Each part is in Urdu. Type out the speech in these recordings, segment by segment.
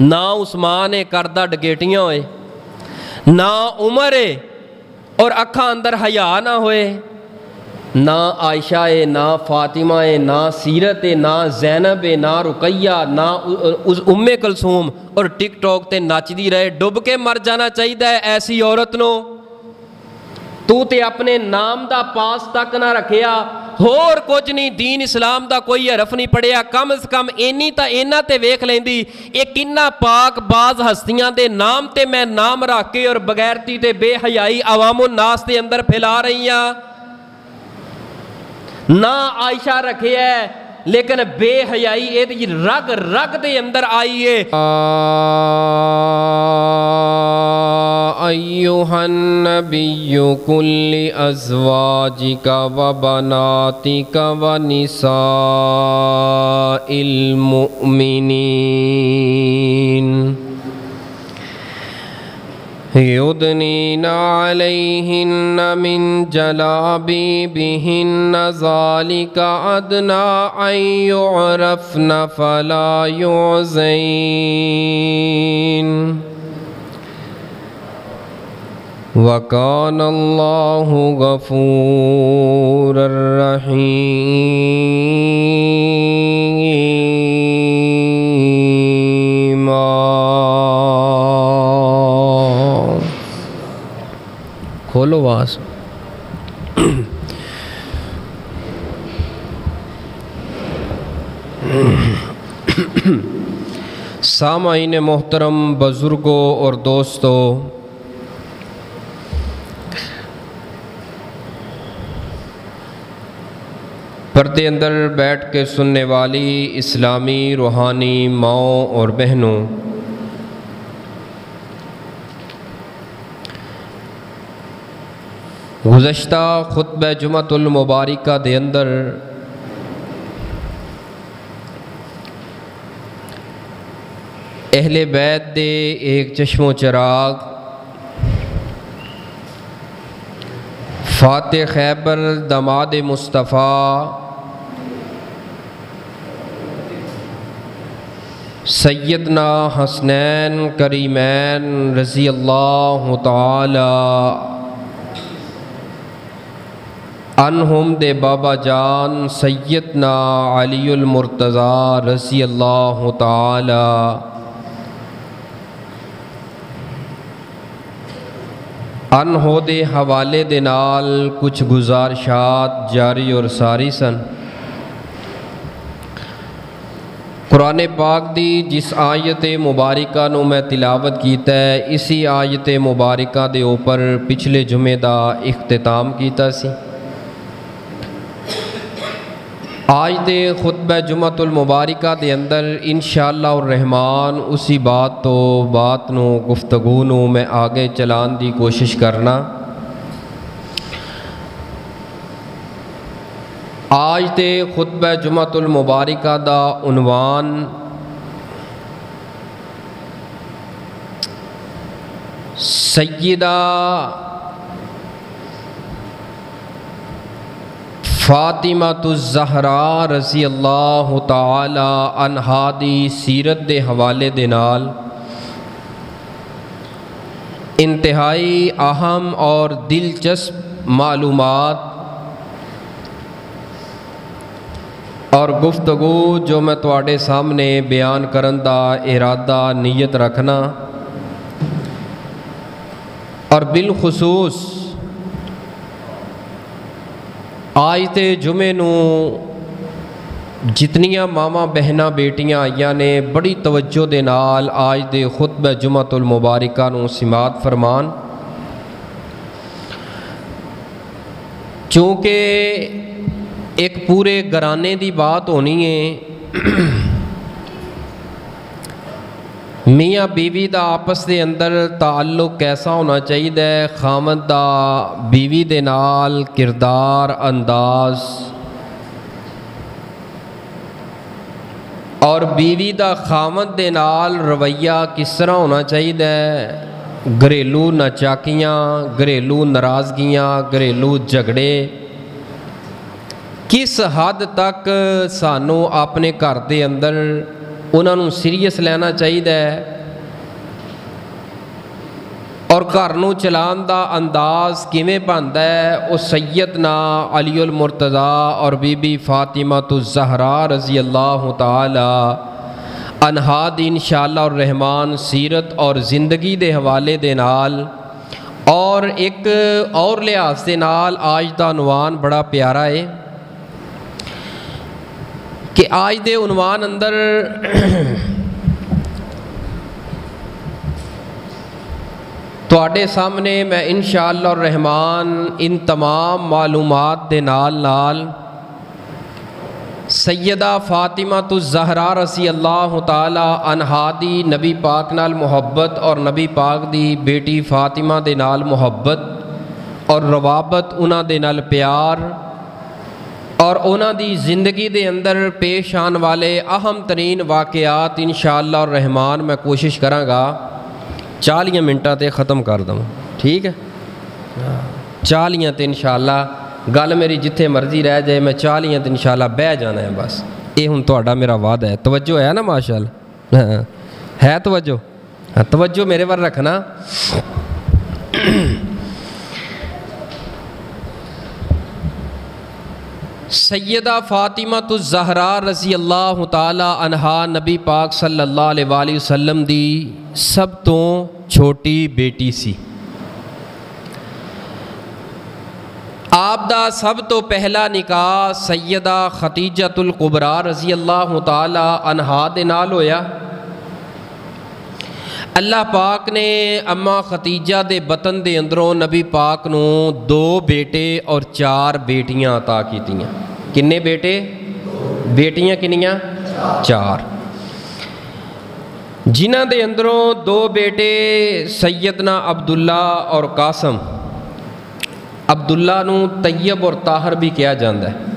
نہ عثمان کردہ ڈکیٹیاں ہوئے، نہ عمر اور اکھاں اندر حیا نہ ہوئے، نہ عائشہ نہ فاطمہ نہ سیرت نہ زینب نہ رقیہ نہ ام کلثوم، اور ٹک ٹاک تے نچدی رہے۔ ڈب کے مر جانا چاہیے ایسی عورت نو۔ تو تے اپنے نام دا پاس تک نہ رکھیا، ہور کچھ نہیں، دین اسلام دا کوئی حرف نہیں پڑھیا، کم از کم اینی تا اینا تے ویکھ لیندی اے کنہ پاک باز ہستیاں دے نام تے میں نام رکھ کے اور بغیرتی تے بے حیائی عوام الناس دے اندر پھیلا رہی ہیں۔ نہ عائشہ رکھے ہے لیکن بے حیائی اے دی رگ رگ دے اندر آئی ہے۔ ایھا النبی قل لازواجک وبناتک ونساء المؤمنین یدنین علیہن من جلابیبہن ذالک ادنی ان یعرفن فلا یعزین وَكَانَ اللَّهُ غَفُورًا رَحِيمًا۔ کھولو آواز۔ سامعین محترم، بزرگوں اور دوستوں، پردے اندر بیٹھ کے سننے والی اسلامی روحانی ماؤں اور بہنوں، گزشتہ خطبہ جمعۃ المبارکہ دے اندر اہل بیت دے ایک چشم و چراغ فاتح خیبر داماد مصطفیٰ سیدنا حسنین کریمین رضی اللہ تعالی عنہم دے بابا جان سیدنا علی المرتضیٰ رضی اللہ تعالی عنہ دے حوالے دے نال کچھ گزارشات جاری اور ساری سن۔ قرآن پاک دی جس آیت مبارکہ نو میں تلاوت کیتا ہے، اسی آیت مبارکہ دے اوپر پچھلے جمعے دا اختتام کیتا سی۔ آج دے خطبہ جمعۃ المبارکہ دے اندر انشاءاللہ الرحمن اسی بات نو گفتگو نو میں آگے چلان دی کوشش کرنا۔ آج دے خطبہ جمعۃ المبارکہ دا عنوان سیدہ فاطمہ الزہراء رضی اللہ تعالی عنہا دی سیرت دے حوالے دے نال انتہائی اہم اور دلچسپ معلومات اور گفتگو جو میں تواڈے سامنے بیان کرن دا ارادہ نیت رکھنا، اور بالخصوص آج تے جمعے نو جتنیاں ماما بہناں بیٹیاں آئیاں نے بڑی توجہ دے نال آج دے خطبہ جمعۃ المبارکہ نو سماعت فرمان، چونکہ ایک پورے گھرانے دی بات ہونی ہے۔ میاں بیوی دا آپس دے اندر تعلق کیسا ہونا چاہیے، خامد دا بیوی دے نال کردار انداز، اور بیوی دا خامد دے نال رویہ کس طرح ہونا چاہیے، گھریلو ناچاکیاں، گھریلو ناراضگیاں، گھریلو جھگڑے کس حد تک سانو اپنے گھر دے اندر انہاں نوں سیریس لینا چاہیے اور گھر نوں چلان دا انداز کیویں بندا ہے وہ سیدنا علی المرتضیٰ اور بی بی فاطمہ الزہرا رضی اللہ تعالی عنہا دی انشاءاللہ الرحمن سیرت اور زندگی دے حوالے دے نال اور ایک اور لحاظ دے نال آج دا عنوان بڑا پیارا ہے کہ آج دے عنوان اندر تواڈے سامنے میں انشاءاللہ الرحمن ان تمام معلومات دے نال سیدہ فاطمہ الزہرا رضی اللہ تعالی عنہا دی نبی پاک نال محبت اور نبی پاک دی بیٹی فاطمہ دے نال محبت اور روابط انہاں دے نال پیار اور انہاں دی زندگی دے اندر پیش آن والے اہم ترین واقعات انشاءاللہ الرحمن میں کوشش کراں گا 40 منٹاں تے ختم کر دوں، ٹھیک ہے 40 تے انشاءاللہ گل میری جتھے مرضی رہ جائے میں 40 تے انشاءاللہ بہ جانا ہے بس، یہ ہن تہاڈا میرا وعدہ ہے۔ توجہ ہے نا ماشاءاللہ ہے توجہ؟ توجہ میرے ور رکھنا۔ سیدہ فاطمہ الزہرا رضی اللہ تعالی عنہا نبی پاک صلی اللہ علیہ وآلہ وسلم دی سب تو چھوٹی بیٹی سی۔ آپ دا سب تو پہلا نکاح سیدہ خدیجہ الکبریٰ رضی اللہ تعالی عنہا دے نال ہویا۔ اللہ پاک نے اماں خدیجہ دے بطن دے اندروں نبی پاک نو 2 بیٹے اور 4 بیٹیاں عطا کیتیاں۔ کنے بیٹے؟ بیٹیاں کنیاں؟ 4، جنہاں دے اندروں 2 بیٹے سیدنا عبداللہ اور قاسم، عبداللہ نو طیب اور طاہر بھی کیا جاندہ ہے،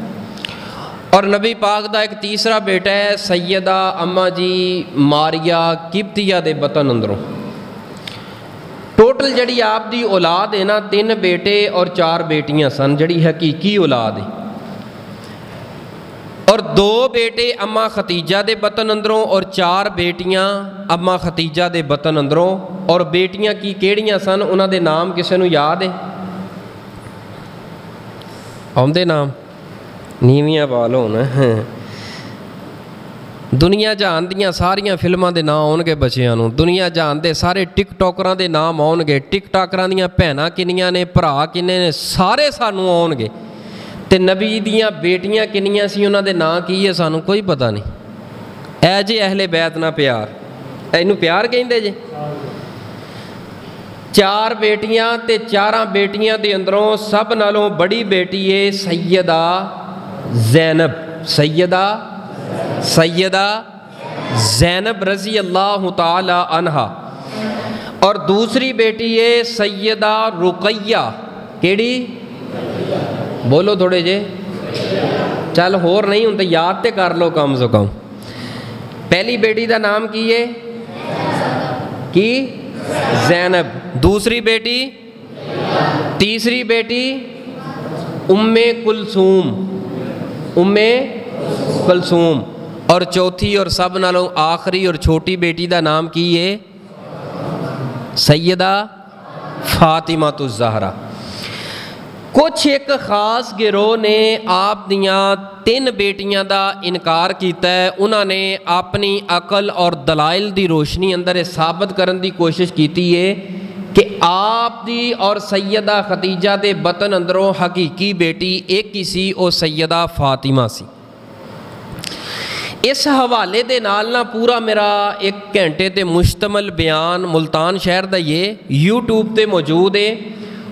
اور نبی پاک دا ایک تیسرا بیٹا ہے سیدہ اماں جی ماریہ قبطیہ دے بطن اندروں۔ ٹوٹل جڑی آپ دی اولاد ہے نا 3 بیٹے اور 4 بیٹیاں سن، جڑی حقیقی اولاد ہے، اور 2 بیٹے اماں ختیجہ دے بطن اندروں اور 4 بیٹیاں اماں ختیجہ دے بطن اندروں۔ اور بیٹیاں کی کیڑیاں سن انہاں دے نام کسے نو یاد ہے؟ آمدے نام نیویاں وال ہونا دنیا جہان دیاں ساریاں فلماں دے نام آن گے بچیاں نو، دنیا جہان دے سارے ٹک ٹاکراں دے نام آن گے، ٹک ٹاکراں دیاں بھیناں کنیاں نے، بھرا کنے نے، سارے سانو آن گے، تے نبی دیاں بیٹیاں کنیاں سی انہاں دے نام کی ہے سانو کوئی پتہ نہیں۔ اے جے اہل بیت نہ پیار، اینو پیار کہندے جے؟ 4 بیٹیاں تے 4 بیٹیاں دے اندروں سب نالوں بڑی بیٹی ہے سیدہ زینب، سیدہ زینب رضی اللہ تعالی عنہا، اور دوسری بیٹی ہے سیدہ رقیہ، کیڑی؟ بولو تھوڑے جے، چل ہور نہیں ہوں تے یاد تے کر لو کم سے کم۔ پہلی بیٹی دا نام کی ہے کی؟ زینب، دوسری بیٹی، تیسری بیٹی ام کلثوم، اور چوتھی اور سب نالوں آخری اور چھوٹی بیٹی دا نام کی ہے سیدہ فاطمہ الزہرا۔ کچھ ایک خاص گروہ نے آپ دیاں 3 بیٹیاں دا انکار کیتا ہے، انہوں نے اپنی عقل اور دلائل دی روشنی اندر ثابت کرن دی کوشش کیتی ہے کہ آپ دی اور سیدہ خدیجہ دے بطن اندروں حقیقی بیٹی ایک ہی سی، او سیدہ فاطمہ سی۔ اس حوالے دے نال نہ پورا میرا 1 گھنٹے تے مشتمل بیان ملتان شہر دا یہ یوٹیوب تے موجود ہے،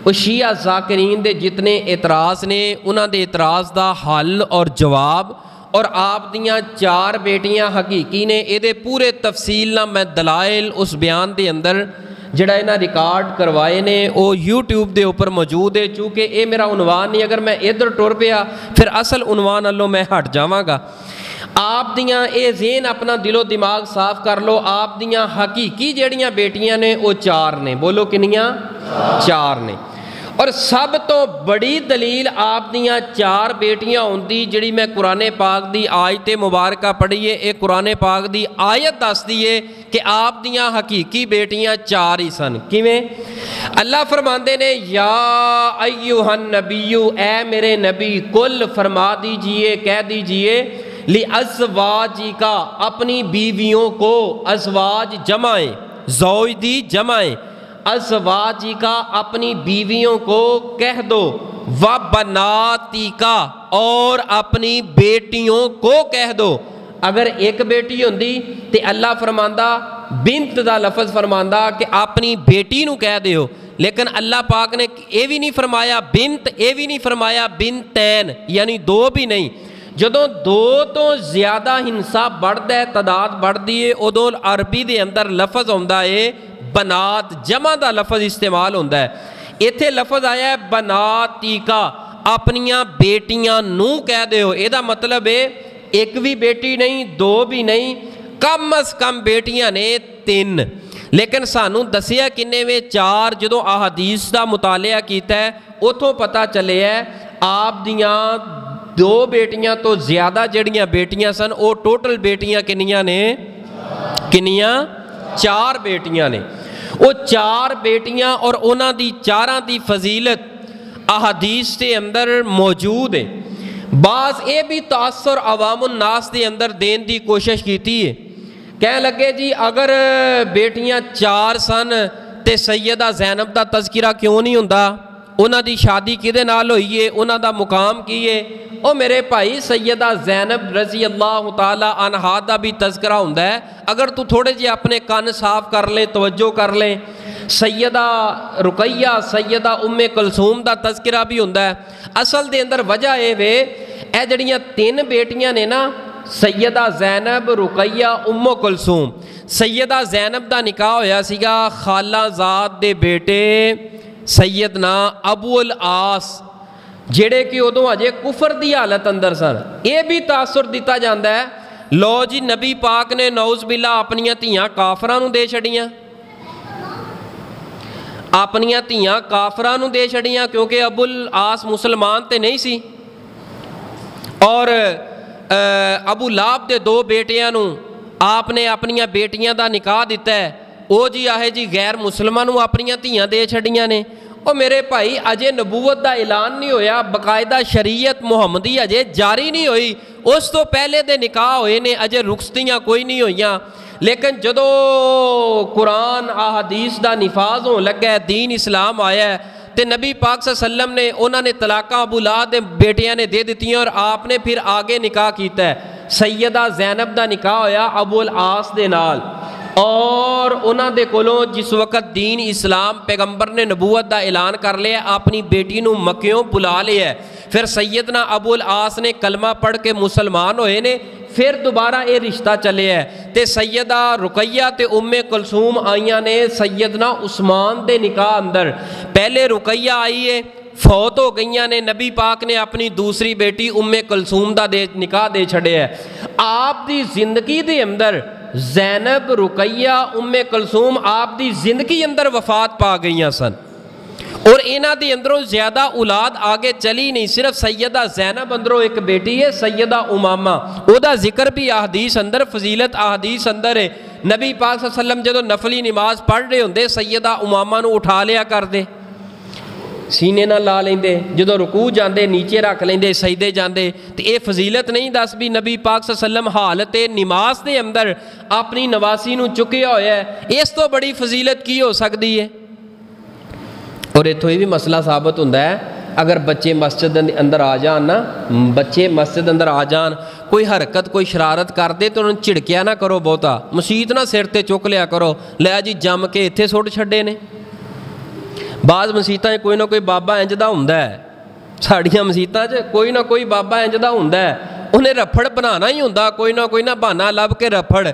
وہ شیعہ ذاکرین دے جتنے اعتراض نے انہاں دے اعتراض دا حل اور جواب، اور آپ دیاں 4 بیٹیاں حقیقی نے، اے دے پورے تفصیل نہ میں دلائل اس بیان دے اندر جڑا انہاں ریکارڈ کروائے نے وہ یوٹیوب دے اوپر موجود ہے۔ چونکہ اے میرا عنوان نہیں، اگر میں ادھر ٹر پیا پھر اصل عنوان اللہ میں ہٹ جاواں گا۔ آپ دیاں اے ذہن اپنا دل و دماغ صاف کر لو، آپ دیاں حقیقی جڑیاں بیٹیاں نے وہ 4 نے، بولو کنیاں؟ 4 نے، اور سب تو بڑی دلیل آپ دیاں 4 بیٹیاں ہوندی جڑی میں قرآن پاک دی آیت مبارکہ پڑھی ہے، ایک قرآن پاک دی آیت دس دیئے کہ آپ دیاں حقیقی بیٹیاں 4 ہی سن۔ کیویں؟ اللہ فرماندے نے یا ایھا النبی، اے میرے نبی، کل فرما دیجئے، کہہ دیجئے، لِأَزْوَاجِکَ، اپنی بیویوں کو، ازواج جمعیں، زوج دی جمعیں، ازواجِکَ اپنی بیویوں کو کہہ دو، وَبَنَاتِکَ اور اپنی بیٹیوں کو کہہ دو۔ اگر ایک بیٹی ہوندی تے اللہ فرماندا بنت دا لفظ فرماندا کہ اپنی بیٹی نو کہہ دیو، لیکن اللہ پاک نے یہ بھی نہیں فرمایا بنت، یہ بھی نہیں فرمایا بنتین، یعنی 2 بھی نہیں۔ جدوں 2 تو زیادہ ہنسا بڑھدا ہے، تعداد بڑھدی ہے، ادوں عربی دے اندر لفظ ہوندا ہے بنات، جمع دا لفظ استعمال ہوندا ہے۔ ایتھے لفظ آیا ہے بناتیکا، اپنیاں بیٹیاں نو کہہ دیو، یہ دا مطلب ہے ایک بھی بیٹی نہیں، 2 بھی نہیں، کم از کم بیٹیاں نے 3۔ لیکن سانوں دسیا کنے میں 4، جدوں احادیث دا مطالعہ کیتا ہے اتھوں پتہ چلے ہے آپ دیاں 2 بیٹیاں تو زیادہ جڑیاں بیٹیاں سن، وہ ٹوٹل بیٹیاں کنیاں نے؟ کنیاں؟ 4 بیٹیاں نے۔ وہ 4 بیٹیاں اور انہاں دی 4 دی فضیلت احادیث کے اندر موجود ہے۔ بعض اے بھی تاثر عوام الناس دے اندر دین دی کوشش کیتی ہے، کہنے لگے جی اگر بیٹیاں 4 سن تے سیدہ زینب دا تذکرہ کیوں نہیں ہوندا؟ انہاں دی شادی کدے نال ہوئی ہے؟ انہاں دا مقام کی ہے؟ او میرے بھائی سیدہ زینب رضی اللہ تعالی عنہا دا بھی تذکرہ ہوندا ہے، اگر تو تھوڑے جے اپنے کان صاف کر لے، توجہ کر لے۔ سیدہ رقیہ، سیدہ ام کلثوم دا تذکرہ بھی ہوندا ہے۔ اصل دے اندر وجہ اے وے اے جڑیاں 3 بیٹیاں نے نا، سیدہ زینب، رقیہ، ام کلثوم۔ سیدہ زینب دا نکاح ہویا سیگا خالہ زاد دے بیٹے سیدنا ابو العاص، جڑے کہ ادوں اجے کفر دی حالت اندر سن۔ یہ بھی تاثر دیتا جاندہ ہے، لو جی نبی پاک نے نعوذ باللہ اپنیاں تیاں کافراں نو دے چھڑیاں، اپنیاں تیاں کافراں نو دے چھڑیاں، کیونکہ ابو العاص مسلمان تے نہیں سی، اور ابو لہب دے 2 بیٹیاں نو آپ نے اپنیاں بیٹیاں دا نکاح دیتا ہے، او جی آہے جی غیر مسلمان نو اپنیاں تیاں دے چھڑیاں نے۔ او میرے بھائی اجے نبوت دا اعلان نہیں ہویا، باقاعدہ شریعت محمدی اجے جاری نہیں ہوئی، اس تو پہلے دے نکاح ہوئے نے، اجے رخصتیاں کوئی نہیں ہوئیاں۔ لیکن جدو قرآن احادیث دا نفاذ ہون لگا ہے، دین اسلام آیا ہے، تے نبی پاک صلی اللہ علیہ وسلم نے انہوں نے طلاقہ ابو لہب دے بیٹیاں نے دے دیتی ہیں، اور آپ نے پھر آگے نکاح کیتا ہے۔ سیدہ زینب دا نکاح ہویا ابو العاص دے نال، اور انہاں دے کولوں جس وقت دین اسلام پیغمبر نے نبوت دا اعلان کر لیا، اپنی بیٹی نو مکیوں بلا لیا ہے، پھر سیدنا ابو العاص نے کلمہ پڑھ کے مسلمان ہوئے نے، پھر دوبارہ یہ رشتہ چلے ہے، تے سیدہ رقیہ تے ام کلثوم آئیاں نے سیدنا عثمان دے نکاح اندر۔ پہلے رقیہ آئی ہے، فوت ہو گئیاں نے، نبی پاک نے اپنی دوسری بیٹی ام کلثوم دا نکاح دے چھڑے ہے۔ آپ دی زندگی دے اندر زینب، رقیہ، ام کلثوم آپ دی زندگی اندر وفات پا گئیاں سن، اور انہاں دی اندروں زیادہ اولاد آگے چلی نہیں، صرف سیدہ زینب اندروں ایک بیٹی ہے سیدہ امامہ، او دا ذکر بھی احادیث اندر، فضیلت احادیث اندر ہے۔ نبی پاک صلی اللہ علیہ وسلم جدو نفلی نماز پڑھ رہے ہوندے سیدہ امامہ نو اٹھا لیا کر دے، سینے نہ لا لیندے، جدو رکوع جاندے نیچے رکھ لیندے، سجدے جاندے، تو اے فضیلت نہیں دس بھی نبی پاک صلی اللہ علیہ وسلم حالت نماز دے اندر اپنی نواسی نو چکیا ہویا ہے، اس تو بڑی فضیلت کی ہو سکتی ہے؟ اور اتھوں یہ بھی مسئلہ ثابت ہوتا ہے، اگر بچے مسجد اندر آ جان نا، بچے مسجد اندر آ جان، کوئی حرکت کوئی شرارت کر دے تو انہوں نے چھڑکیا نہ کرو بہتا، مسیت نہ سر تے چک لیا کرو، لیا جی جم کے اتھے سٹ چھڑے نے۔ بعض مسیتاں کوئی نہ کوئی بابا انج دا ہوندا ہے، ساڑیاں مسیتاں کوئی نہ کوئی بابا انج دا ہوندا ہے، انہیں رفڑ بنانا ہی ہوندا، کوئی نہ بہانا لب کے رفڑ۔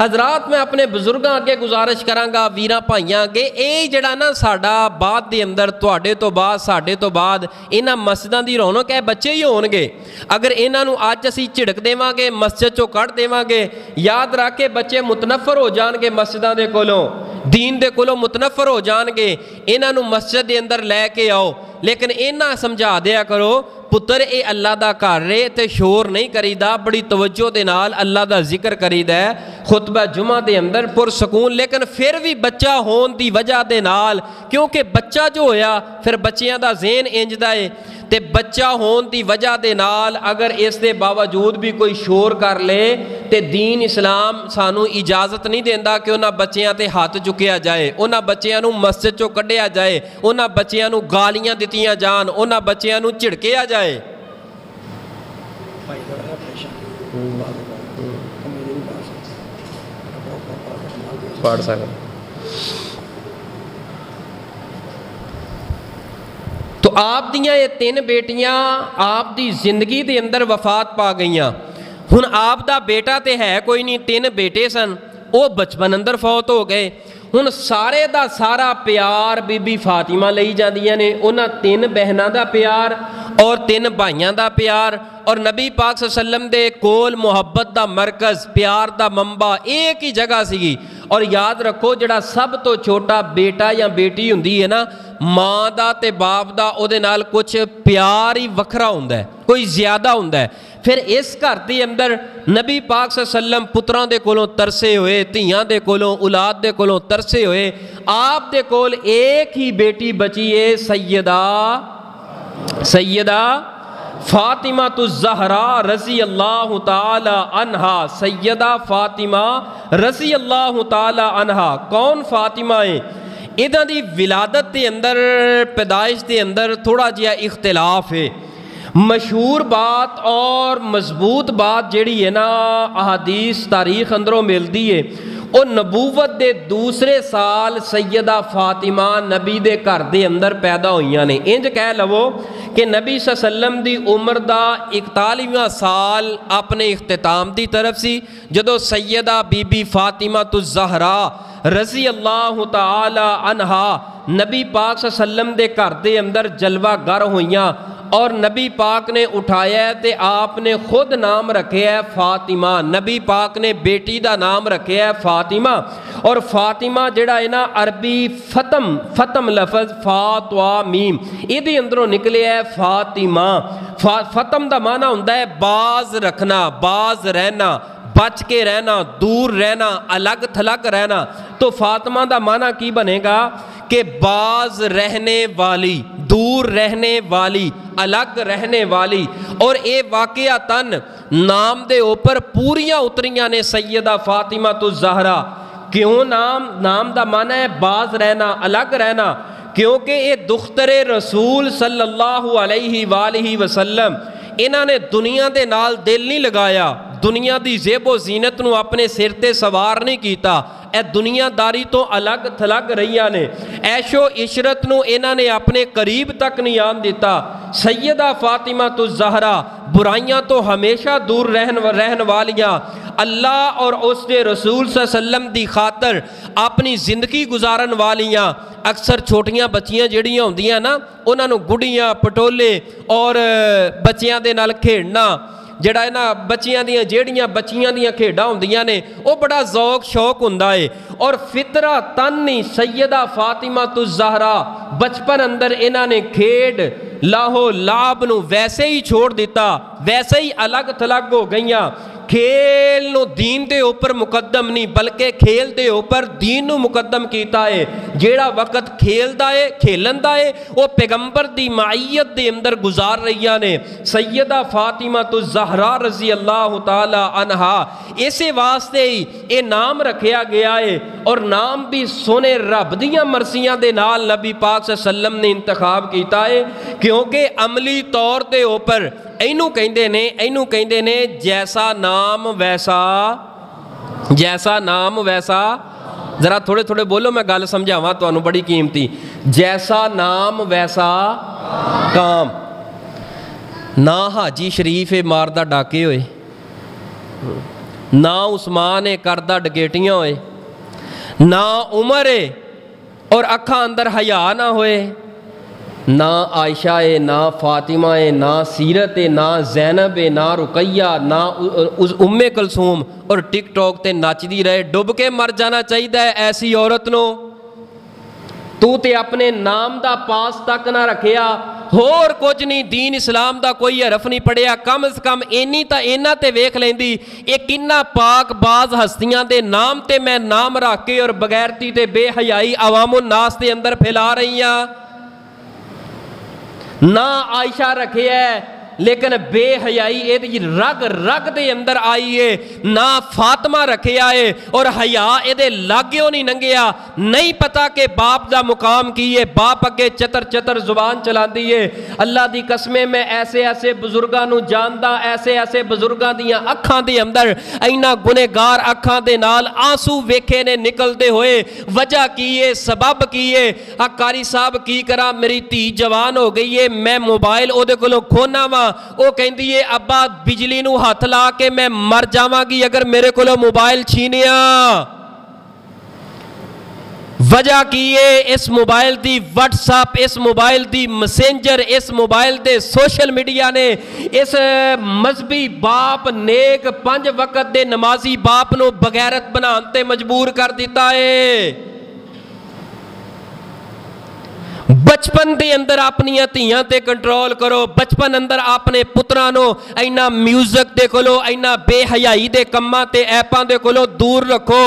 حضرات میں اپنے بزرگاں آگے گزارش کرانگا، ویراں بھائیاں آگے، اے جڑا نا ساڈا بعد دے اندر تواڈے تو بعد ساڈے تو بعد انہاں مسجداں دی رونق ہے بچے ہی ہون گے۔ اگر انہاں نو اج اسی جھڑک دیواں گے، مسجد چوں کڈ دیواں گے، یاد رکھ کے بچے متنفر ہو جان گے مسجداں دے کولوں۔ دین دے کولوں متنفر ہو جان گے، انہاں نوں مسجد دے اندر لے کے آؤ، لیکن انہاں سمجھا دیا کرو پتر اے اللہ دا گھر رے تے شور نہیں کریدا، بڑی توجہ دے نال اللہ دا ذکر کریدا ہے خطبہ جمعہ دے اندر پرسکون۔ لیکن پھر بھی بچہ ہون دی وجہ دے نال، کیونکہ بچہ جو ہویا پھر بچیاں دا ذہن انج دا ہے، تے بچہ ہون دی وجہ دے نال اگر اس دے باوجود بھی کوئی شور کر لے تے دین اسلام سانو اجازت نہیں دیندا کہ انہاں بچیاں تے ہاتھ چکیا جائے، انہاں بچیاں نو مسجد چوں کڈیا جائے، انہاں بچیاں نو گالیاں دتیاں جان، انہاں بچیاں نو جھڑکیا جائے۔ پڑھ سکتے تو آپ دیاں یہ 3 بیٹیاں آپ دی زندگی دے اندر وفات پا گئیاں۔ ہن آپ دا بیٹا تے ہے کوئی نہیں، 3 بیٹے سن، وہ بچپن اندر فوت ہو گئے۔ ہن سارے دا سارا پیار بی بی فاطمہ لئی جاندیاں نے، انہاں 3 بہناں دا پیار اور 3 بھائیاں دا پیار، اور نبی پاک صلی اللہ علیہ وسلم دے کول محبت دا مرکز، پیار دا منبع ایک ہی جگہ سی۔ اور یاد رکھو جڑا سب تو چھوٹا بیٹا یا بیٹی ہوندی ہے نا، ماں دا تے باپ دا او دے نال کچھ پیار ہی وکھرا ہوندا ہے، کوئی زیادہ ہوندا ہے۔ پھر اس گھر دے اندر نبی پاک صلی اللہ علیہ وسلم پتراں دے کولوں ترسے ہوئے، دھیاں دے کولوں، اولاد دے کولوں ترسے ہوئے۔ آپ دے کول ایک ہی بیٹی بچی ہے، سیدہ فاطمہ الزہرا رضی اللہ تعالی عنہا، سیدہ فاطمہ رضی اللہ تعالی عنہا۔ کون فاطمہ ہے؟ ادھا دی ولادت دے اندر، پیدائش دے اندر تھوڑا جہا اختلاف ہے۔ مشہور بات اور مضبوط بات جیڑی ہے نا احادیث تاریخ اندروں ملتی ہے، وہ نبوت دے دوسرے سال سیدہ فاطمہ نبی دے گھر دے اندر پیدا ہوئیاں نے۔ انج کہہ لو کہ نبی صلی اللہ علیہ وسلم دی عمر دا 41واں سال اپنے اختتام دی طرف سی، جدو سیدہ بی بی فاطمہ الزہرا رضی اللہ تعالی عنہا نبی پاک صلی اللہ علیہ وسلم دے گھر دے اندر جلوہ گر ہوئیاں، اور نبی پاک نے اٹھایا ہے تے آپ نے خود نام رکھے ہے فاطمہ۔ نبی پاک نے بیٹی دا نام رکھے ہے فاطمہ، اور فاطمہ جڑا ہے نا عربی فتم لفظ فا میم ایدی اندروں نکلے ہے فاطمہ۔ فتم دا معنی ہوندہ ہے باز رکھنا، باز رہنا، بچ کے رہنا، دور رہنا، الگ تھلگ رہنا۔ تو فاطمہ دا معنی کی بنے گا کہ باز رہنے والی، دور رہنے والی، الگ رہنے والی۔ اور اے واقعتاً نام دے اوپر پوریاں اتریاں نے سیدہ فاطمہ الزہرا۔ کیوں نام دا معنی ہے باز رہنا، الگ رہنا؟ کیونکہ اے دختر رسول صلی اللہ علیہ وآلہ وسلم، انہاں نے دنیا دے نال دل نہیں لگایا، دنیا دی زیب و زینت نو اپنے سر تے سوار نہیں کیتا، اے دنیا داری تو الگ تھلگ رہیاں نے، عیش و عشرت نو انہاں نے اپنے قریب تک نہیں آن دیتا۔ سیدہ فاطمہ الزہرا برائیاں تو ہمیشہ دور رہن والیاں، اللہ اور اس کے رسول صلی اللہ علیہ وسلم دی خاطر اپنی زندگی گزارن والیاں۔ اکثر چھوٹیاں بچیاں جڑیاں ہوندیاں نا، انہاں نو گڑیاں پٹولے اور بچیاں دے نال کھیڑنا، جڑا ہے نا بچیاں دیاں کھیڑاں ہوندیاں نے، وہ بڑا ذوق شوق ہوندا ہے۔ اور فطرہ تن سیدہ فاطمہ الزہرا بچپن اندر انہاں نے کھیڑ لاہو لعب نو ویسے ہی چھوڑ دیتا، ویسے ہی الگ تھلگ ہو گئیاں۔ کھیل نو دین دے اوپر مقدم نہیں بلکہ کھیل دے اوپر دین نو مقدم کیتا ہے۔ جیڑا وقت کھیلن دا ہے وہ پیغمبر دی معیت دے اندر گزار رہیاں نے۔ سیدہ فاطمہ الزہرا رضی اللہ تعالی عنہا، اسے واسطے ہی اے نام رکھیا گیا ہے، اور نام بھی سونے رب دیاں مرضیاں دے نال نبی پاک صلی اللہ علیہ وسلم نے انتخاب کیتا ہے، کیونکہ عملی طور دے اوپر اینو کہندے نے جیسا نام ویسا، ذرا تھوڑے بولو میں گل سمجھاواں تانوں بڑی قیمتی۔ جیسا نام ویسا کام، نہ حاجی شریف ماردہ ڈاکے ہوئے، نہ عثمان کردہ ڈکیٹیاں ہوئے، نہ عمر اور اکھاں اندر حیا نہ ہوئے، نہ عائشہ ہے، نہ فاطمہ ہے، نہ سیرت ہے، نہ زینب ہے، نہ رقیہ، نہ ام کلثوم، اور ٹک ٹاک تے نچدی رہے۔ ڈب کے مر جانا چاہیے ایسی عورت نو۔ تو تے اپنے نام دا پاس تک نہ رکھیا، ہور کچھ نہیں، دین اسلام دا کوئی حرف نہیں پڑھیا، کم از کم اینی تا اینا تے ویکھ لیندی اے کنا پاک باز ہستیاں دے نام تے میں نام رکھ کے اور بغیرتی تے بے حیائی عوام الناس دے اندر پھیلا رہی ہیں۔ نہ عائشہ رکھے ہے لیکن بے حیائی اے دی رگ رگ دے اندر آئی ہے، نہ فاطمہ رکھے آئے اور حیا اے دے لاگیوں نہیں ننگیا، نہیں پتا کہ باپ دا مقام کی ہے، باپ اگے چتر چتر زبان چلان دیئے۔ اللہ دی قسمیں میں ایسے ایسے بزرگاں نو جاندہ، ایسے ایسے بزرگاں دیاں اکھاں دے اندر اینا گنہگار اکھاں دے نال آنسو ویکھے نے نکل دے ہوئے، وجہ کیے، سبب کیے، قاری صاحب کی کرا میری تھی جوان ہو گئی ہے، میں موبائل او دے کلوں کھونا وا، او کہندی ہے ابا بجلی نو ہاتھ لا کے میں مر جاواں گی اگر میرے کولو موبائل چھینیا۔ وجہ کیے اس موبائل دی واٹس اپ، اس موبائل دی میسنجر، اس موبائل دے سوشل میڈیا نے اس مذہبی باپ نیک 5 وقت دے نمازی باپ نو بغیرت بنانتے مجبور کر دیتا ہے۔ بچپن دے اندر اپنی تیاں تے کنٹرول کرو، بچپن اندر اپنے پترانو اینا میوزک دے کولو، اینا بے حیائی دے کماں تے ایپاں دے کولو دور رکھو،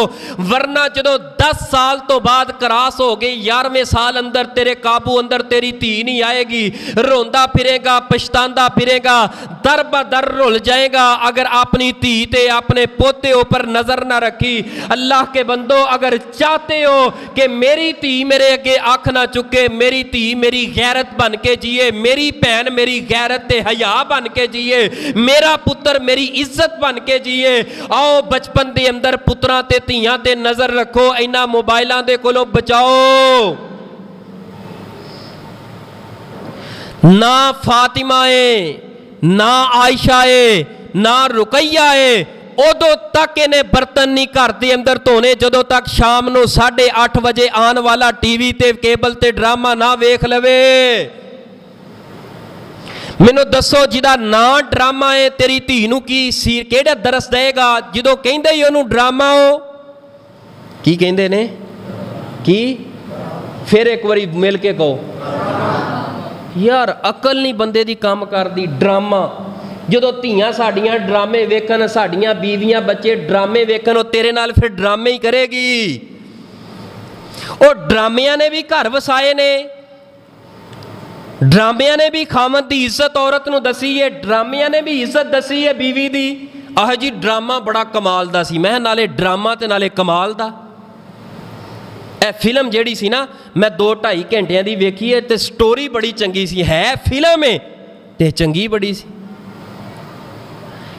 ورنہ جدو 10 سال تو بعد کراس ہو گئی، 11ویں سال اندر تیرے قابو اندر تیری تھی نہیں آئے گی، روندہ پھرے گا، پشتاندہ پھرے گا، در بدر رول جائے گا اگر اپنی تھی تے اپنے پوتے اوپر نظر نہ رکھی۔ اللہ کے بندو اگر چاہتے ہو کہ میری تھی میرے اگے آنکھ نہ چکے، میری تھی میری غیرت بن کے جیے، میری بہن میری غیرت تے حیا بن کے جیے، میرا پتر میری عزت بن کے جیے، آؤ بچپن دے اندر پتران تے تیاں تے نظر رکھو، اینا موبائلان دے کولو بچاؤ۔ نہ فاطمہ ہے، نہ عائشہ ہے، نہ رقیہ ہے، ادو تک انہیں برتن نہیں کر دے اندر تونے جدو تک شام نو 8:30 بجے آن والا ٹی وی تے کیبل تے ڈرامہ نہ ویکھ لوے۔ مینوں دسو جدا نا ڈرامہ ہے تیری تھی نو کی سیر کیڑا درس دے گا جدو کہندے ہی انہوں ڈرامہ ہو کی کہندے نے کی پھر ایک واری مل کے کہو یار عقل نہیں بندے دی کام کر دی۔ ڈرامہ جدو تیاں ساڑیاں ڈرامے ویکن، ساڑیاں بیویاں بچے ڈرامے ویکن، اور تیرے نال پھر ڈرامے ہی کرے گی۔ اور ڈرامیاں نے بھی گھر وسائے نے، ڈرامیاں نے بھی خامد دی عزت عورت نو دسی ہے، ڈرامیاں نے بھی عزت دسی ہے بیوی دی۔ آہ جی ڈرامہ بڑا کمال دا سی، میں نالے ڈرامہ تے نالے کمال دا۔ اے فلم جیڑی سی نا میں 2-2.5 گھنٹیاں دی ویکھی ہے تے سٹوری بڑی چنگی سی، ہے فلم ہے تے چنگی بڑی سی،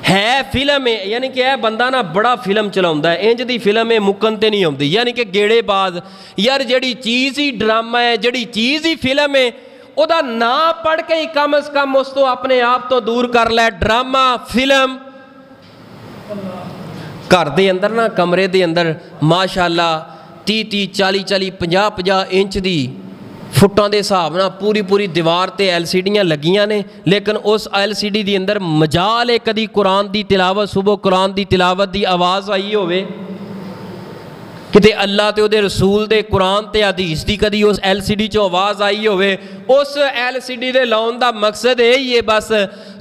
ہے فلم ہے، یعنی کہ اے بندہ نا بڑا فلم چلاؤندا ہے، انج دی فلم ہے مکن تے نہیں ہوندی، یعنی کہ گیڑے باز یار جڑی چیز ہی ڈرامہ ہے، جڑی چیز ہی فلم ہے او دا نا پڑھ کے ہی کم از کم اس تو اپنے آپ تو دور کر لے۔ ڈرامہ فلم گھر دے اندر نا کمرے دے اندر ماشاءاللہ 30-30 40-40 50-50 انچ دی فٹاں دے حساب نا پوری دیوار تے LCDیاں لگیاں نے، لیکن اس LCD دی اندر مجال ہے کدی قرآن دی تلاوت صبح قرآن دی تلاوت دی آواز آئی ہوئے کتے اللہ تے او دے رسول دے قرآن تے حدیث دی کدی اس LCD چو آواز آئی ہوئے۔ اس LCD دے لاؤن دا مقصد ہے یہ بس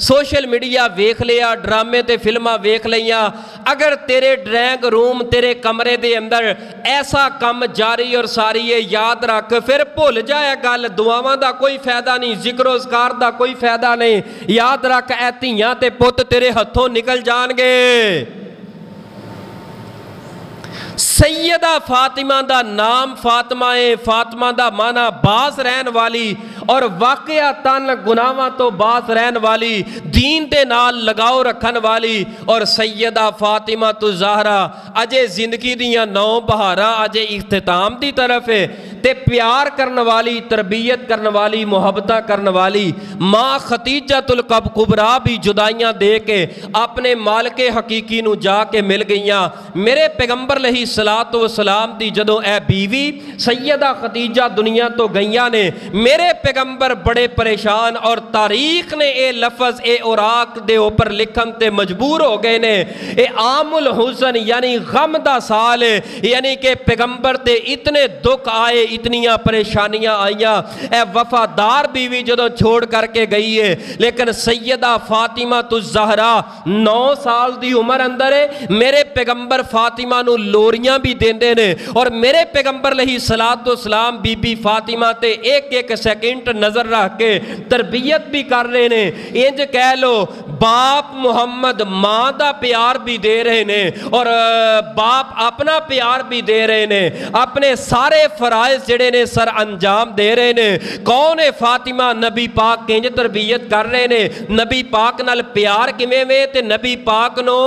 سوشل میڈیا ویکھ لیا، ڈرامے تے فلمہ ویکھ لیا۔ اگر تیرے ڈرائنگ روم تیرے کمرے دے اندر ایسا کم جاری اور ساری ہے یاد رکھ، پھر بھول جائے گل دعاواں دا کوئی فائدہ نہیں، ذکر و اذکار دا کوئی فائدہ نہیں، یاد رکھ اے تھیاں تے پت تیرے ہتھوں نکل جان گے۔ سیدہ فاطمہ دا نام فاطمہ ہے، فاطمہ دا معنی باز رہن والی، اور واقعہ تن گناہاں تو باز رہن والی۔ دین دے نال لگاؤ رکھن والی اور سیدہ فاطمہ الزہرا اجے زندگی دیاں 9 بہاراں اجے اختتام دی طرف ہے تے پیار کرن والی تربیت کرن والی محبتہ کرن والی ماں خدیجہ الکبریٰ بھی جدائیاں دے کے اپنے مالک حقیقی نو جا کے مل گئیاں میرے پیغمبر علیہ السلام دی جدوں اے بیوی سیدہ خدیجہ دنیا تو گئیاں نے میرے پیغمبر بڑے پریشان اور تاریخ نے اے لفظ اے اوراق دے اوپر لکھن تے مجبور ہو گئے نے اے عام الحزن یعنی غم دا سال ہے یعنی کہ پیغمبر تے اتنے دکھ آئے اتنیاں پریشانیاں آئیاں اے وفادار بیوی جدوں چھوڑ کر کے گئی ہے لیکن سیدہ فاطمہ الزہرا 9 سال دی عمر اندر ہے میرے پیغمبر فاطمہ نو لوریاں بھی دیندے نے اور میرے پیغمبر علیہ السلام بی بی فاطمہ تے ایک سیکنڈ نظر رکھ کے تربیت بھی کر رہے نے انج کہہ لو باپ محمد ماں دا پیار بھی دے رہے نے اور باپ اپنا پیار بھی دے رہے نے اپنے سارے فرائض جڑے نے سر انجام دے رہے نے کون ہے فاطمہ نبی پاک کنج تربیت کر رہے نے نبی پاک نال پیار کیویں وے تے نبی پاک نو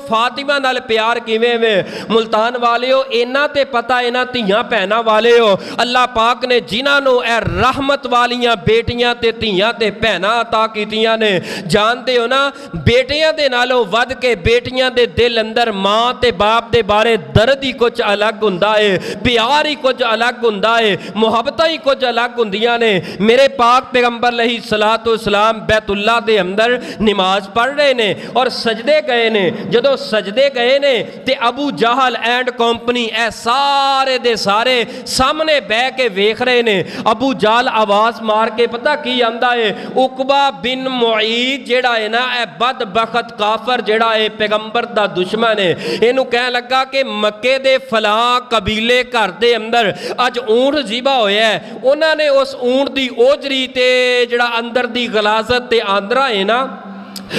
فاطمہ نال پیار کیویں وے ملتان والیو انہاں تے پتہ انہاں تیاں بہناں والیو اللہ پاک نے جنہاں نو اے رحمت والیاں بیٹیاں تے تیاں تے بہناں عطا کیتیاں نے جانتے ہو نا بیٹیاں دے نالوں ود کے بیٹیاں دے دل اندر ماں تے باپ دے بارے درد ہی کچھ الگ ہوندا ہے پیار ہی کچھ الگ ہوندا ہے محبتاں ہی کچھ الگ ہوندیاں نے میرے پاک پیغمبر علیہ السلام بیت اللہ دے اندر نماز پڑھ رہے نے اور سجدے گئے نے جدو سجدے گئے نے تے ابو جہل اینڈ کمپنی اے سارے دے سارے سامنے بہ کے ویکھ رہے نے ابو جہل آواز مار کے پتہ کی آندا ہے عقبہ بن معیط جیڑا ہے نا اے بدبخت کافر جیڑا ہے پیغمبر دا دشمن ہے اینو کہنے لگا کہ مکے دے فلاں قبیلے گھر دے اندر اج اونٹ ذبح ہویا ہے انہاں نے اس اونٹ دی اوجری تے جڑا اندر دی غلاظت تے آندرا ہے نا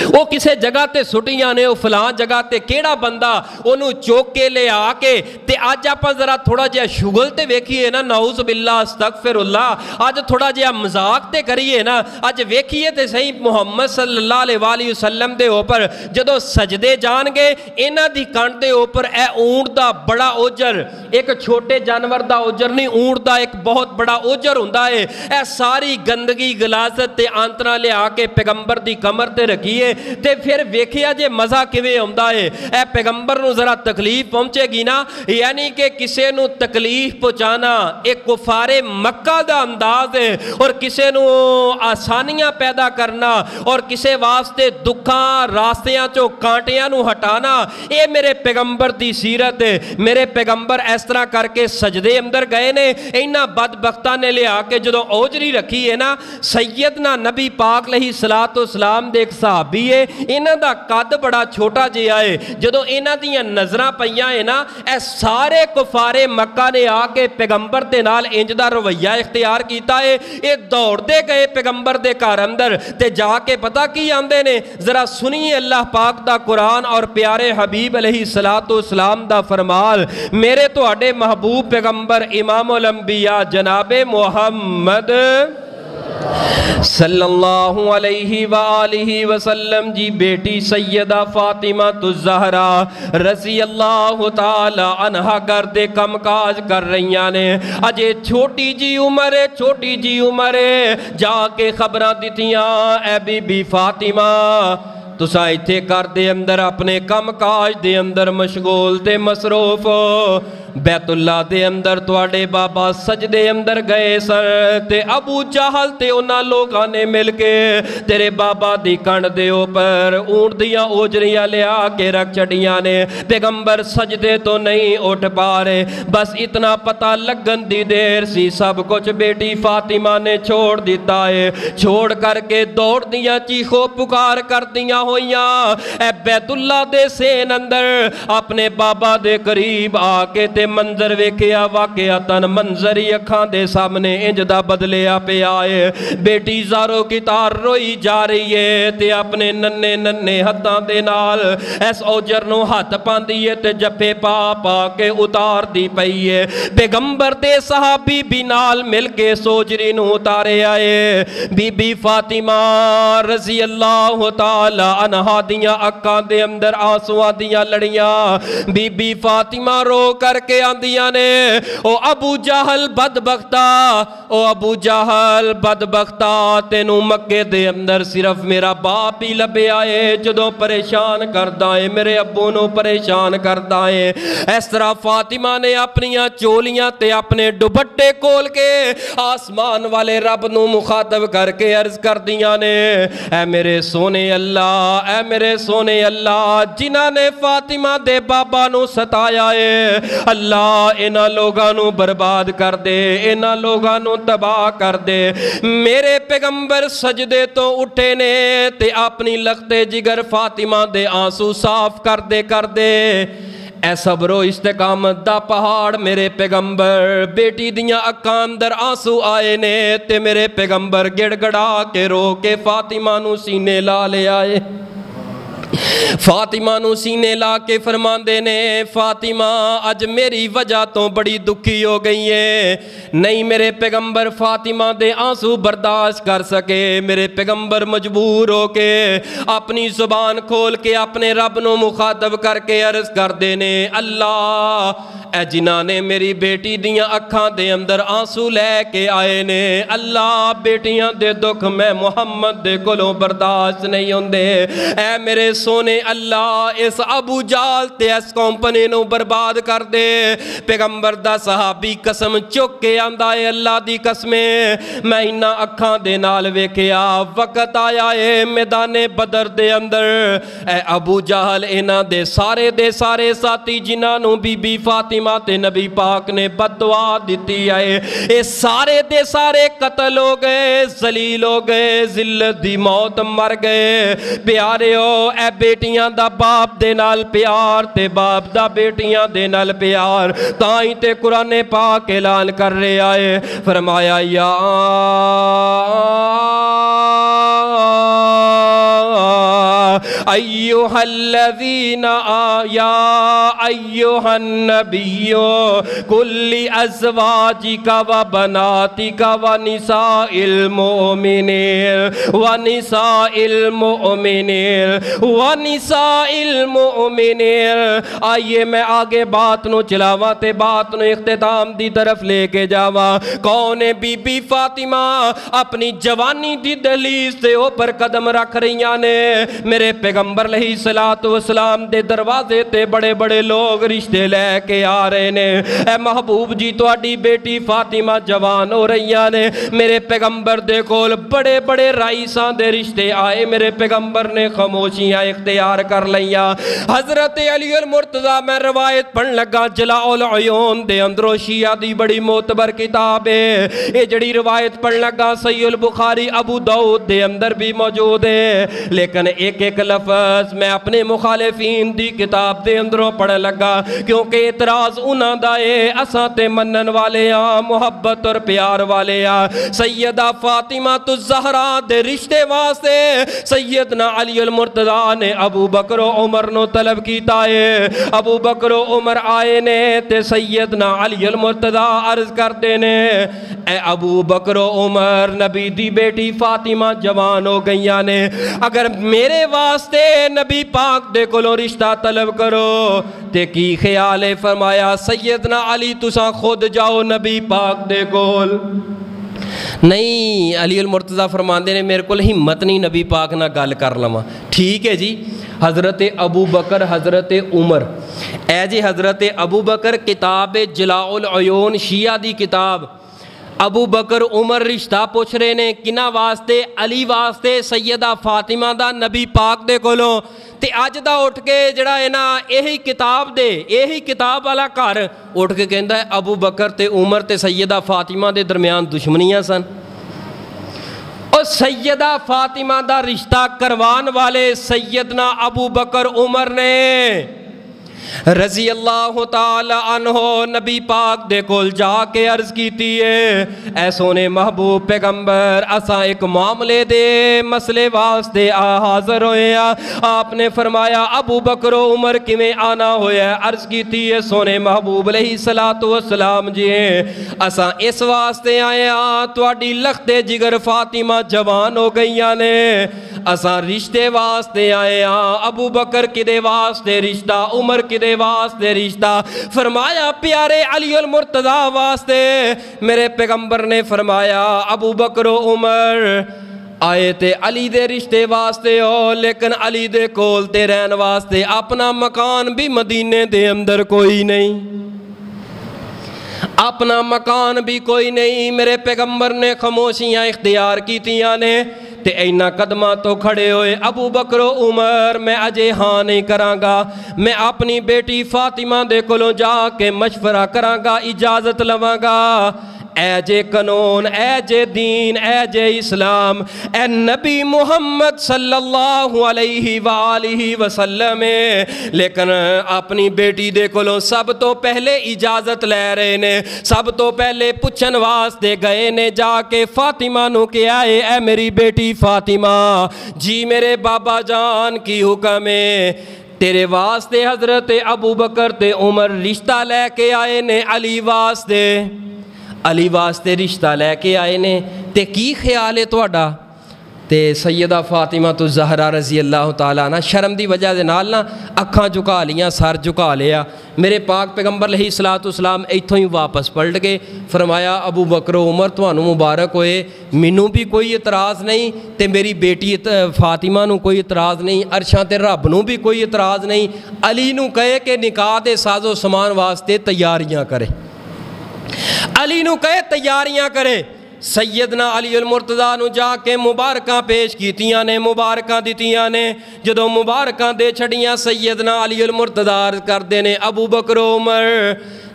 وہ کسے جگہ تے سٹیاں نے وہ فلاں جگہ تے کیڑا بندہ انہوں چوک کے لے آکے تے آج آپا ذرا تھوڑا جہا شغل تے ویکھیے نا نعوذ باللہ استغفر اللہ آج تھوڑا جہا مذاق تے کریے نا آج ویکھیے تے صحیح محمد صلی اللہ علیہ وآلہ وسلم دے اوپر جدو سجدے جان گے انہ دی کانٹ دے اوپر اے اونٹ دا بڑا اوجر ایک چھوٹے جانور دا اوجر نہیں اونٹ دا ایک بہت بڑا اوجر ہوندا ہے اے ساری گندگی غلاظت تے آنتنا لے آکے پیغمبر دی کمر تے رکھی تے پھر ویکھیا جے مزہ کیویں ہوندا ہے اے پیغمبر نو ذرا تکلیف پہنچے گی نا یعنی کہ کسے نو تکلیف پہنچانا ایک کفار مکہ دا انداز ہے اور کسے نو آسانیاں پیدا کرنا اور کسے واسطے دکھاں راستیاں چو کانٹیاں نو ہٹانا اے میرے پیغمبر دی سیرت ہے میرے پیغمبر اس طرح کر کے سجدے اندر گئے نے انہاں بدبختاں نے لے آ کے جدوں اوجری رکھی ہے نا سیدنا نبی پاک علیہ السلام دے ایک صحابی ہے انہاں دا قد بڑا چھوٹا جہا ہے جدوں انہاں دیاں نظراں پیاں ہے نا اے سارے کفار مکہ نے آ کے پیغمبر دے نال انج دا رویہ اختیار کیتا ہے اے دوڑ دے گئے پیغمبر دے گھر اندر تے جا کے پتہ کی آندے نے ذرا سنیے اللہ پاک دا قرآن اور پیارے حبیب علیہ السلام دا فرمان میرے تواڈے محبوب پیغمبر امام الانبیاء جناب محمد صلی اللہ علیہ وآلہ وسلم جی بیٹی سیدہ فاطمہ الزہرا رضی اللہ تعالی عنہ کر دے کم کاج کر رہیاں نے اجے چھوٹی جی عمر جا کے خبرہ دیتیاں اے بی بی فاطمہ تسا ایتھے کر دے اندر اپنے کم کاج دے اندر مشغول تے مصروف بیت اللہ دے اندر تواڈے بابا سجدے اندر گئے سر تے ابو جہل تے انہاں لوگاں نے مل کے تیرے بابا دی کنڈ دے اوپر اونٹ دیاں اوجریاں لے آ کے رکھ چڑیاں نے پیغمبر سجدے تو نہیں اٹھ پا رہے بس اتنا پتہ لگن دی دیر سی سب کچھ بیٹی فاطمہ نے چھوڑ دیتا ہے چھوڑ کر کے دوڑ دیاں چیخو پکار کر دیاں ہویاں اے بیت اللہ دے سین اندر اپنے بابا دے قریب آ کے تے منظر ویکھیا واقعہ تن منظر ہی اکھاں دے سامنے انج دا بدلیا پہ آئے بیٹی زارو کی تار روئی جا رہی ہے تے اپنے ننے ننے ہتھاں دے نال اس اوجر نو ہاتھ پاندی ہے تے جپے پا پا کے اتار دی پئی ہے پیغمبر دے صحابی بھی نال مل کے سوجری نو اتارے آئے بی بی فاطمہ رضی اللہ تعالی عنہا دیاں اکاں دے اندر آنسواں دیاں لڑیاں بی بی فاطمہ رو کر کے آندیاں نے او ابو جہل بدبختہ او ابو جہل بدبختہ تینوں مکے دے اندر صرف میرا باپ ہی لبے آئے جدوں پریشان کردہ ہے میرے ابو نو پریشان کردہ ہے اس طرح فاطمہ نے اپنیاں چولیاں تے اپنے دوپٹے کھول کے آسمان والے رب نو مخاطب کر کے عرض کر دیاں نے اے میرے سونے اللہ اے میرے سونے اللہ جنہاں نے فاطمہ دے بابا نو ستایا ہے اللہ انہاں لوگاں نو برباد کر دے انہاں لوگاں نو تباہ کر دے میرے پیغمبر سجدے تو اٹھے نے تے اپنی لختے جگر فاطمہ دے آنسو صاف کر دے اے صبر و استقامت دا پہاڑ میرے پیغمبر بیٹی دیاں اکھاں اندر آنسو آئے نے تے میرے پیغمبر گڑ گڑا کے رو کے فاطمہ نو سینے لا لے آئے فاطمہ نو سینے لا کے فرماندے نے فاطمہ اج میری وجہ تو بڑی دکھی ہو گئی ہے نہیں میرے پیغمبر فاطمہ دے آنسو برداشت کر سکے میرے پیغمبر مجبور ہو کے اپنی زبان کھول کے اپنے رب نو مخاطب کر کے عرض کر دینے اللہ اے جنہاں نے میری بیٹی دیاں اکھاں دے اندر آنسو لے کے آئے نے اللہ بیٹیاں دے دکھ میں محمد دے کولوں برداشت نہیں ہوندے اے میرے سونے اللہ اس ابو جال تے اس کمپنی نو برباد کر دے پیغمبر دا صحابی قسم چک کے آندا ہے اللہ دی قسمیں میں انہاں اکھاں دے نال ویکھیا وقت آیا ہے میدان بدر دے اندر اے ابو جہل انہاں دے سارے ساتھی جنہاں نو بی بی فاطمہ تے نبی پاک نے بد دعا دیتی ہے اے سارے دے سارے قتل ہو گئے ذلیل ہو گئے ذلت دی موت مر گئے پیارے ہو اے بیٹیاں دا باپ دے نال پیار تے باپ دا بیٹیاں دے نال پیار تائیں تے قرآن پاک اعلان کر رہے آئے فرمایا یا ایوہ الذین یا ایوہ النبی کل ازواجک و بناتک و نساء المؤمنین آئیے میں آگے بات نو چلاواں تے بات نو اختتام دی طرف لے کے جاواں کون بی بی فاطمہ اپنی جوانی دی دہلیز تے اوپر قدم رکھ رہیاں نے میرے پیغمبر علیہ السلام دے دروازے تے بڑے بڑے لوگ رشتے لے کے آ رہے نے اے محبوب جی تواڈی بیٹی فاطمہ جوان ہو رہیاں نے میرے پیغمبر دے کول بڑے بڑے رئیساں دے رشتے آئے میرے پیغمبر نے خاموشیاں اختیار کر لیا حضرت علی المرتضی میں روایت پڑھن لگا جلاء العیون دے اندروں شیعہ دی بڑی معتبر کتاب ہے یہ جڑی روایت پڑھن لگا صحیح البخاری ابو داؤد دے اندر بھی موجود ہے لیکن ایک ایک لفظ میں اپنے مخالفین دی کتاب دے اندروں پڑھ لگا کیونکہ اعتراض انہاں دا ہے اساں تے منن والے ہاں محبت اور پیار والے ہاں سیدہ فاطمہ الزہرا دے رشتے واسطے سیدنا علی المرتضی نے ابو بکر و عمر نو طلب کیتا ہے ابو بکر و عمر آئے نے تے سیدنا علی المرتضی عرض کرتے نے اے ابو بکر و عمر نبی دی بیٹی فاطمہ جوان ہو گئیاں نے اگر میرے واسطے نبی پاک دے کولوں رشتہ طلب کرو تے کی خیال ہے فرمایا سیدنا علی تساں خود جاؤ نبی پاک دے کول نہیں علی المرتضی فرماندے نے میرے کول ہمت نہیں نبی پاک نہ گل کر لواں ٹھیک ہے جی حضرت ابو بکر حضرت عمر اے جی حضرت ابو بکر کتاب جلاء العیون شیعہ دی کتاب ابو بکر عمر رشتہ پوچھ رہے نے کنہ واسطے علی واسطے سیدہ فاطمہ دا نبی پاک دے کولوں تے اج دا اٹھ کے جڑا ہے نا یہی کتاب والا گھر اٹھ کے کہندا ہے ابو بکر تے عمر تے سیدہ فاطمہ دے درمیان دشمنیاں سن اور سیدہ فاطمہ دا رشتہ کروان والے سیدنا ابو بکر عمر نے رضی اللہ تعالی عنہ نبی پاک دے کول جا کے عرض کیتی ہے اے سونے محبوب پیغمبر اساں ایک معاملے دے مسئلے واسطے حاضر ہوئے ہیں. آپ نے فرمایا ابو بکر و عمر کیویں آنا ہویا ہے؟ عرض کیتی ہے سونے محبوب علیہ الصلوۃ والسلام جی اساں اس واسطے آئے ہاں تواڈی لخت جگر فاطمہ جوان ہو گئیاں نے اساں رشتے واسطے آئے ہاں. ابو بکر کدے واسطے رشتہ عمر کدے واسطے رشتہ؟ فرمایا پیارے علی المرتضیٰ واسطے. میرے پیغمبر نے فرمایا ابو بکر و عمر آئے تے علی دے رشتے واسطے ہو لیکن علی دے کول تے رہن واسطے اپنا مکان بھی مدینے دے اندر کوئی نہیں, اپنا مکان بھی کوئی نہیں. میرے پیغمبر نے خاموشیاں اختیار کیتیاں نے تے اینا قدمہ تو کھڑے ہوئے. ابو بکر و عمر میں اجے ہاں نہیں کراں گا, میں اپنی بیٹی فاطمہ دے کولوں جا کے مشورہ کراں گا, اجازت لواں گا. اے جے قانون, اے جے دین, اے جے اسلام, اے نبی محمد صلی اللہ علیہ وآلہ وسلم. لیکن اپنی بیٹی دے کولوں سب تو پہلے اجازت لے رہے نے, سب تو پہلے پچھن واسطے گئے نے جا کے فاطمہ نو کیا ہے اے میری بیٹی فاطمہ جی میرے بابا جان کی حکم ہے تیرے واسطے حضرت ابو بکر تے عمر رشتہ لے کے آئے نے علی واسطے, علی واسطے رشتہ لے کے آئے نے تے کی خیال ہے تواڈا؟ تے سیدہ فاطمہ تو زہرا رضی اللہ تعالیٰ عنہ شرم دی وجہ دے نال نا اکھاں جھکا لیاں, سر جھکا لیا. میرے پاک پیغمبر علیہ الصلوۃ والسلام ایتھوں ہی واپس پلٹ کے فرمایا ابو بکر و عمر تھانوں مبارک ہوئے, مینوں بھی کوئی اعتراض نہیں تے میری بیٹی فاطمہ نو کوئی اعتراض نہیں, عرشاں تے رب نو بھی کوئی اعتراض نہیں. علی نو کہے کہ نکاح دے ساز و سامان واسطے تیاریاں کرے, علی نو کہے تیاریاں کرے. سیدنا علی المرتضیٰ نو جا کے مبارکاں پیش کیتیاں نے, مبارکاں دیتیاں نے. جدوں مبارکاں دے چھڑیاں سیدنا علی المرتضیٰ کردے نے ابو بکر و عمر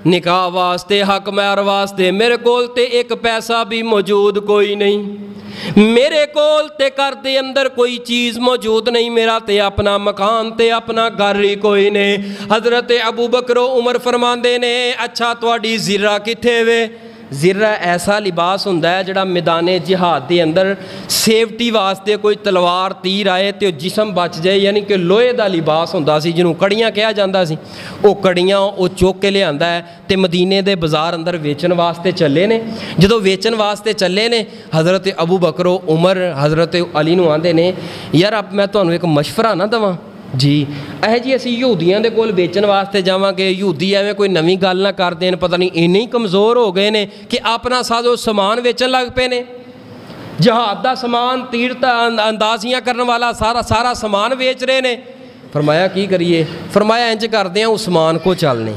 نکاح واسطے حق مہر واسطے میرے کول تے ایک پیسہ بھی موجود کوئی نہیں, میرے کول تے گھر دے اندر کوئی چیز موجود نہیں, میرا تے اپنا مکان تے اپنا گھر ہی کوئی نہیں. حضرت ابو بکر و عمر فرماندے نے اچھا تواڈی زرہ کتھے وے؟ زرہ ایسا لباس ہوندا ہے جڑا میدان جہاد دے اندر سیفٹی واسطے کوئی تلوار تیر آئے تے جسم بچ جائے, یعنی کہ لوہے دا لباس ہوندا سی جنوں کڑیاں کہا جاندا سی. او کڑیاں او چوک کے لے آندا ہے تے مدینے دے بازار اندر ویچن واسطے چلے نے. جدوں ویچن واسطے چلے نے حضرت ابو بکر و عمر حضرت علی نو آندے نے یار اب میں تانوں ایک مشورہ نہ دواں جی جی اسی یہودیاں دے کول بیچن واسطے جاواں گے, یہودی ایویں کوئی نویں گل نہ کر دین, پتہ نہیں انہیں ہی کمزور ہو گئے نے کہ اپنا ساز و سامان ویچن لگ پے نے, جہاد دا سامان تیر اندازیاں کرنے والا سارا سامان ویچ رہے نے. فرمایا کی کریے؟ فرمایا انج کردے ہیں عثمان کو چلنے,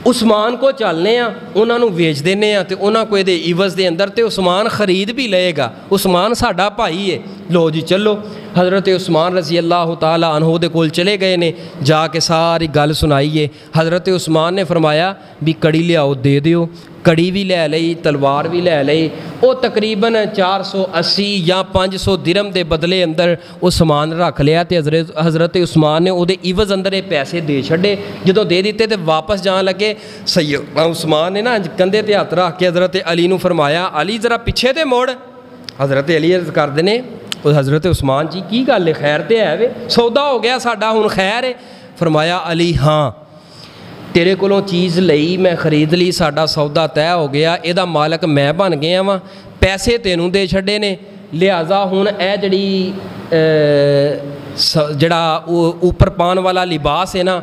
عثمان کو چلنے ہیں انہاں نو ویچ دینے ہیں تے انہاں کو دے عوض دے اندر تے عثمان خرید بھی لے گا, عثمان ساڈا بھائی ہے. لو جی چلو حضرت عثمان رضی اللہ تعالیٰ عنہ دے کول چلے گئے نے, جا کے ساری گل سنائیے. حضرت عثمان نے فرمایا بھی کڑی لیاؤ دے دیو, کڑی بھی لے لئی, تلوار بھی لے لئی. وہ تقریباً 480 یا 500 درہم دے بدلے اندر وہ سامان رکھ لیا تے حضرت عثمان نے وہ دے عوض اندر یہ پیسے دے چھڑے. جدوں دے دیتے تے واپس جان لگے, سیدنا عثمان نے نا کندھے تے ہاتھ رکھ کے حضرت علی نو فرمایا علی ذرا پیچھے تے موڑ. حضرت علی عرض کردے نے حضرت عثمان جی کی گل ہے, خیر تے ہے وے, سودا ہو گیا ساڈا ہن خیر ہے؟ فرمایا علی ہاں تیرے کولوں چیز لئی میں خرید لی, ساڈا سودا طے ہو گیا, یہ دا مالک میں بن گیا واں, پیسے تینوں دے چھڑے نے, لہذا ہن اے جڑا اوپر پان والا لباس ہے نا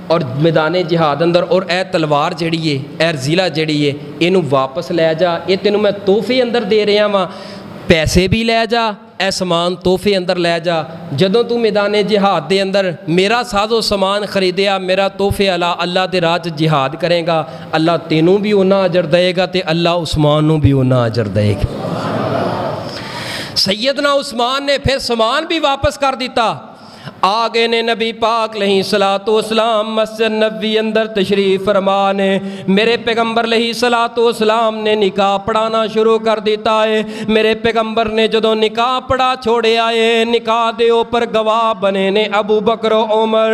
اور میدان جہاد اندر اور اے تلوار جڑی ہے اے ضلع جڑی ہے اینوں واپس لے جا, یہ تینوں میں تحفے اندر دے رہا واں, پیسے بھی لے جا, اے سامان تحفے اندر لے جا. جدوں تو میدان جہاد دے اندر میرا ساز و سامان خریدیا, میرا تحفے اللہ دے راہ جہاد کرے گا, اللہ تینوں بھی اونا اجر دے گا تے اللہ عثمان نو بھی اونا اجر دے گا. سیدنا عثمان نے پھر سامان بھی واپس کر دیتا. آگے نے نبی پاک علیہ الصلوۃ والسلام مسجد نبوی اندر تشریف فرما نے میرے پیغمبر علیہ الصلوۃ والسلام نے نکاح پڑھانا شروع کر دیتا ہے۔ میرے پیغمبر نے جدوں نکاح پڑھا چھوڑے آئے، نکاح دے اوپر گواہ بنے نے ابو بکر و عمر۔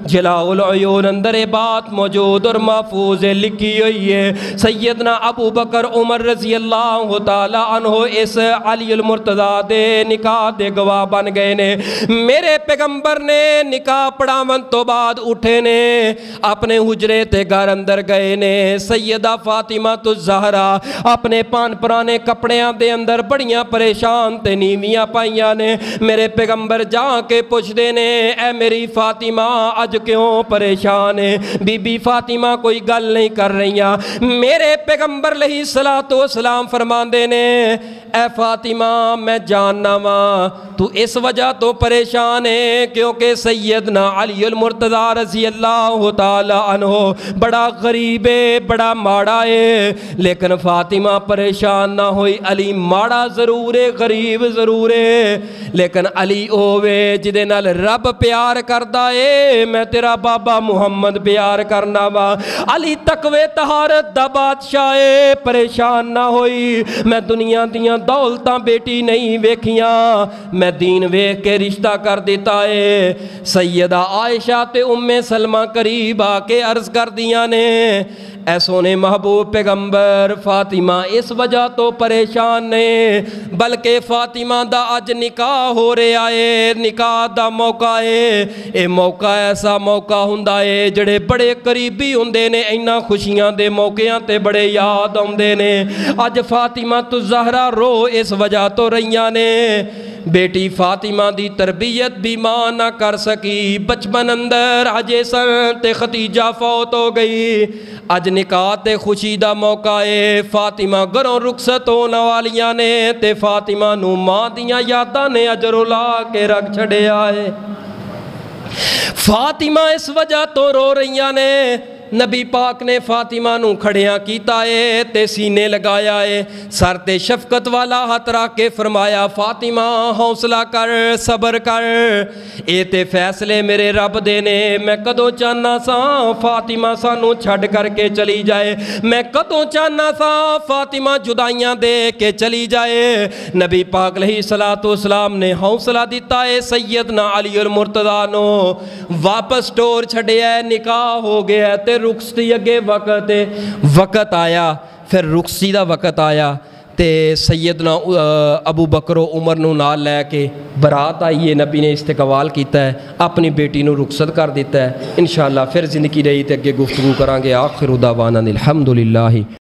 جلاء العیون اندر بات موجود اور محفوظ لکھی ہوئی ہے، سیدنا ابو بکر عمر رضی اللہ تعالی عنہ اس علی المرتضیٰ دے نکاح دے گواہ بن گئے نے۔ میرے پیغمبر نے نکاح پڑھاون تو بعد اٹھے نے، اپنے حجرے تے گھر اندر گئے نے۔ سیدہ فاطمہ الزہرا اپنے پان پرانے کپڑیاں دے اندر بڑیاں پریشان تے نیویاں پائیاں نے۔ میرے پیغمبر جا کے پوچھ دے نے، اے میری فاطمہ اج کیوں پریشان ہے؟ بی بی فاطمہ کوئی گل نہیں کر رہیاں۔ میرے پیغمبر علیہ الصلوۃ والسلام فرماندے نے، اے فاطمہ میں جاننا وا تو اس وجہ تو پریشان ہے کیونکہ سیدنا علی المرتضیٰ رضی اللہ تعالی عنہ بڑا غریب ہے، بڑا ماڑا ہے، لیکن فاطمہ پریشان نہ ہوئی۔ علی ماڑا ضرور ہے، غریب ضرور ہے، لیکن علی ہووے جدے نال رب پیار کردا ہے، میں تیرا بابا محمد پیار کرنا وا۔ علی تقوی طہارت دا بادشاہ ہے، پریشان نہ ہوئی۔ میں دنیا دیاں دولتاں بیٹی نہیں ویکھیاں، میں دین ویکھ کے رشتہ کر دیتا ہے۔ سیدہ عائشہ تے ام سلمہ قریب آ کے عرض کر دیاں نے، اے سونے محبوب پیغمبر، فاطمہ اس وجہ تو پریشان نے بلکہ فاطمہ دا اج نکاح ہو رہا ہے، نکاح دا موقع ہے۔ اے موقع ایسا موقع ہوندا ہے جڑے بڑے قریبی ہوندے نے، اینا خوشیاں دے موقعاں تے بڑے یاد آندے نے۔ اج فاطمہ الزہرا رو اس وجہ تو رہیاں نے، بیٹی فاطمہ دی تربیت بھی ماں نہ کر سکی، بچپن اندر اجے سن تے ختیجہ فوت ہو گئی۔ اج نکاح تے خوشی دا موقع ہے، فاطمہ گھروں رخصت ہونے والیاں نے تے فاطمہ نو ماں دیاں یاداں نے اجر لا کے رکھ چھڑیا ہے۔ فاطمہ اس وجہ تو رو رہیاں نے، نبی پاک نے فاطمہ نو کھڑیاں کیتا ہے تے سینے لگایا ہے، سر تے شفقت والا ہاتھ رکھ کے فرمایا، فاطمہ حوصلہ کر، صبر کر، اے تے فیصلے میرے رب دے نے۔ میں کدوں چاہنا سا فاطمہ سانو چھڈ کر کے چلی جائے، میں کدوں چاہنا سا فاطمہ جدائیاں دے کے چلی جائے۔ نبی پاک علیہ الصلوۃ والسلام نے حوصلہ دیتا ہے سیدنا علی المرتضیٰ نو، واپس ٹور چھڈیا ہے، نکاح ہو گیا ہے تے رخصتی اگے وقت آیا، پھر رخصتی دا وقت آیا تے سیدنا ابو بکر و عمر نو نال لے کے برات آئی ہے، نبی نے استقبال کیتا ہے، اپنی بیٹی نو رخصت کر دیتا ہے۔ انشاءاللہ پھر زندگی رہی تے اگے گفتگو کرانگے۔ آخر دعوانا الحمدللہ۔